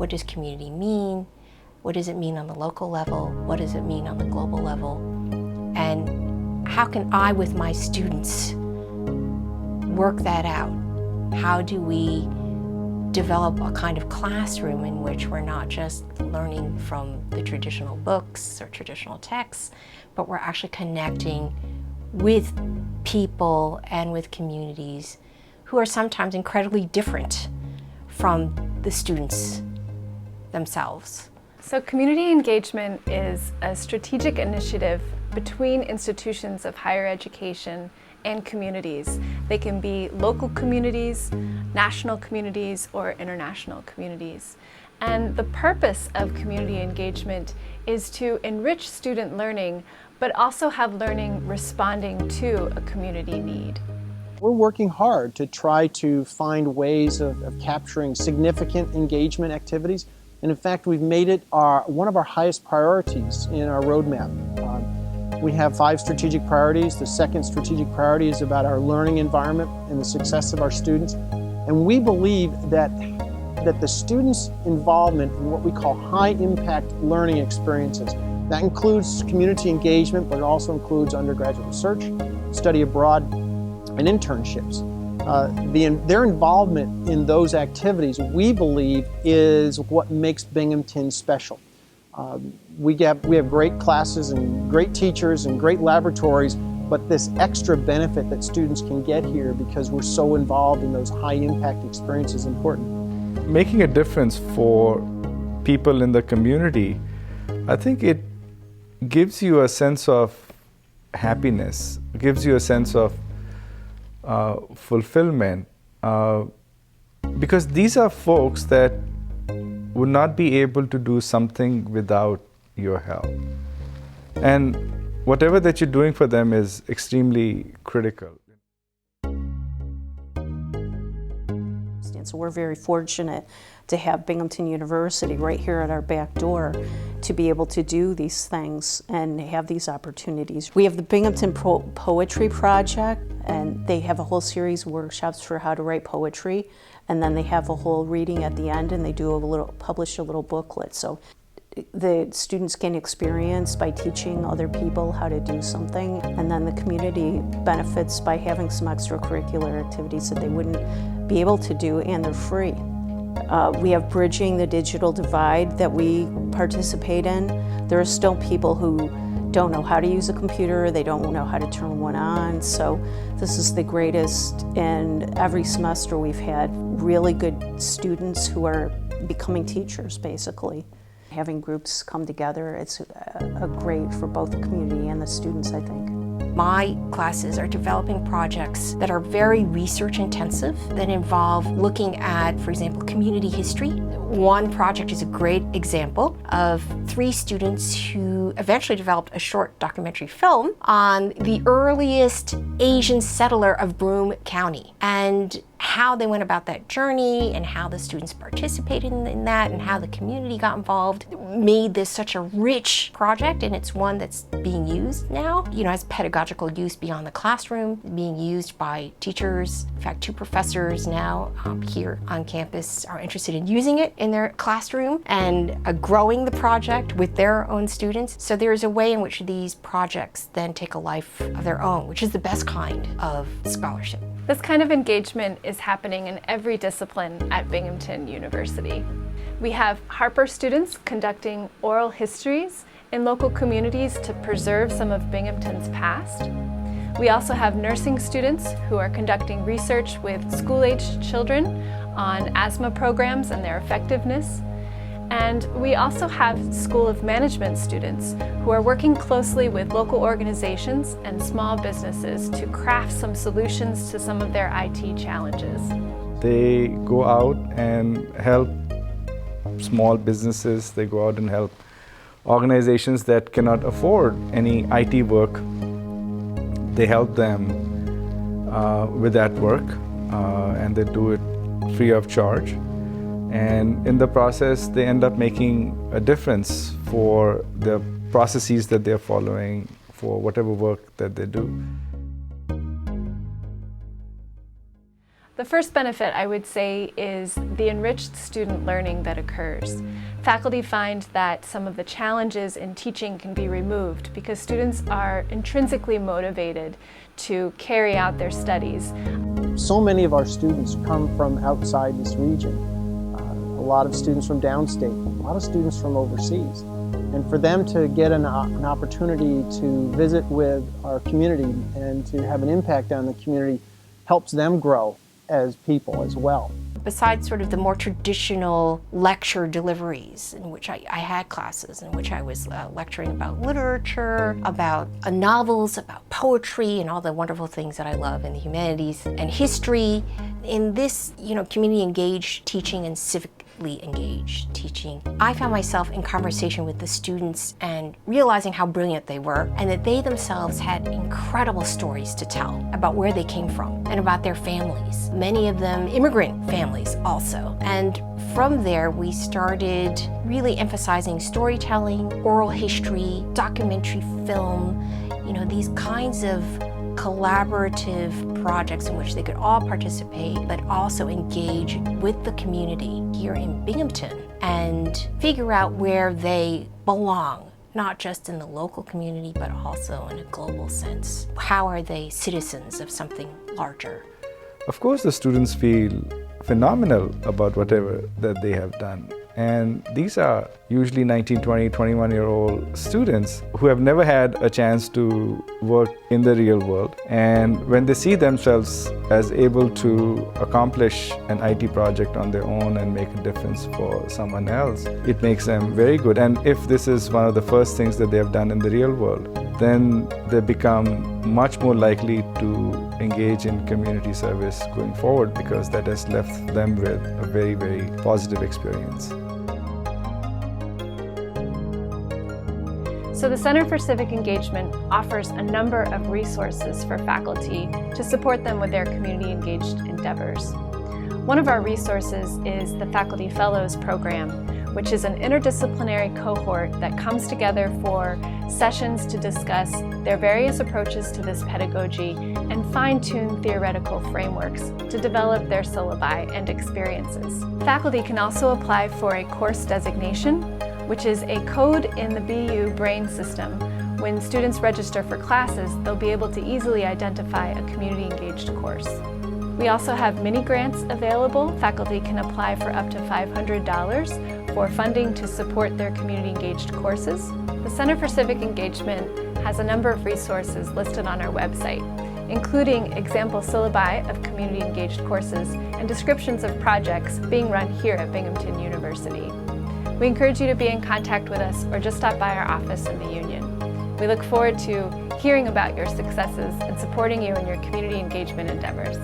what does community mean? What does it mean on the local level? What does it mean on the global level? And how can I, with my students, work that out? How do we develop a kind of classroom in which we're not just learning from the traditional books or traditional texts, but we're actually connecting with people and with communities who are sometimes incredibly different from the students themselves. So community engagement is a strategic initiative between institutions of higher education and communities. They can be local communities, national communities, or international communities. And the purpose of community engagement is to enrich student learning, but also have learning responding to a community need. We're working hard to try to find ways of capturing significant engagement activities. And in fact, we've made it one of our highest priorities in our roadmap. We have 5 strategic priorities. The second strategic priority is about our learning environment and the success of our students. And we believe that the students' involvement in what we call high-impact learning experiences, that includes community engagement, but it also includes undergraduate research, study abroad, and internships. Their involvement in those activities, we believe, is what makes Binghamton special. We have great classes and great teachers and great laboratories, but this extra benefit that students can get here because we're so involved in those high-impact experiences is important. Making a difference for people in the community, I think it gives you a sense of happiness, gives you a sense of fulfillment, because these are folks that would not be able to do something without your help. And whatever that you're doing for them is extremely critical. So we're very fortunate to have Binghamton University right here at our back door to be able to do these things and have these opportunities. We have the Binghamton Poetry Project, and they have a whole series of workshops for how to write poetry, and then they have a whole reading at the end, and they publish a little booklet. So the students gain experience by teaching other people how to do something, and then the community benefits by having some extracurricular activities that they wouldn't be able to do, and they're free. We have Bridging the Digital Divide that we participate in. There are still people who don't know how to use a computer, they don't know how to turn one on, so this is the greatest, and every semester we've had really good students who are becoming teachers, basically. Having groups come together, it's great for both the community and the students, I think. My classes are developing projects that are very research intensive, that involve looking at, for example, community history. One project is a great example of 3 students who eventually developed a short documentary film on the earliest Asian settler of Broome County, and how they went about that journey and how the students participated in that and how the community got involved made this such a rich project, and it's one that's being used now, as pedagogical use beyond the classroom, being used by teachers. In fact, 2 professors now here on campus are interested in using it in their classroom and growing the project with their own students. So there's a way in which these projects then take a life of their own, which is the best kind of scholarship. This kind of engagement is happening in every discipline at Binghamton University. We have Harper students conducting oral histories in local communities to preserve some of Binghamton's past. We also have nursing students who are conducting research with school-aged children on asthma programs and their effectiveness. And we also have School of Management students who are working closely with local organizations and small businesses to craft some solutions to some of their IT challenges. They go out and help small businesses, they go out and help organizations that cannot afford any IT work. They help them with that work, and they do it free of charge. And in the process, they end up making a difference for the processes that they're following, for whatever work that they do. The first benefit, I would say, is the enriched student learning that occurs. Faculty find that some of the challenges in teaching can be removed because students are intrinsically motivated to carry out their studies. So many of our students come from outside this region. A lot of students from downstate, a lot of students from overseas. And for them to get an opportunity to visit with our community and to have an impact on the community helps them grow as people as well. Besides sort of the more traditional lecture deliveries in which I had classes in which I was lecturing about literature, about novels, about poetry, and all the wonderful things that I love in the humanities and history, in this, community engaged teaching and civically engaged teaching, I found myself in conversation with the students and realizing how brilliant they were and that they themselves had incredible stories to tell about where they came from and about their families, many of them immigrant families also. And from there, we started really emphasizing storytelling, oral history, documentary film, these kinds of collaborative projects in which they could all participate, but also engage with the community here in Binghamton and figure out where they belong, not just in the local community, but also in a global sense. How are they citizens of something larger? Of course, the students feel phenomenal about whatever that they have done. And these are usually 19, 20, 21-year-old students who have never had a chance to work in the real world. And when they see themselves as able to accomplish an IT project on their own and make a difference for someone else, it makes them very good. And if this is one of the first things that they have done in the real world, then they become much more likely to engage in community service going forward, because that has left them with a very, very positive experience. So the Center for Civic Engagement offers a number of resources for faculty to support them with their community-engaged endeavors. One of our resources is the Faculty Fellows Program, which is an interdisciplinary cohort that comes together for sessions to discuss their various approaches to this pedagogy and fine-tune theoretical frameworks to develop their syllabi and experiences. Faculty can also apply for a course designation, which is a code in the BU brain system. When students register for classes, they'll be able to easily identify a community-engaged course. We also have mini grants available. Faculty can apply for up to $500 for funding to support their community-engaged courses. The Center for Civic Engagement has a number of resources listed on our website, including example syllabi of community-engaged courses and descriptions of projects being run here at Binghamton University. We encourage you to be in contact with us or just stop by our office in the Union. We look forward to hearing about your successes and supporting you in your community engagement endeavors.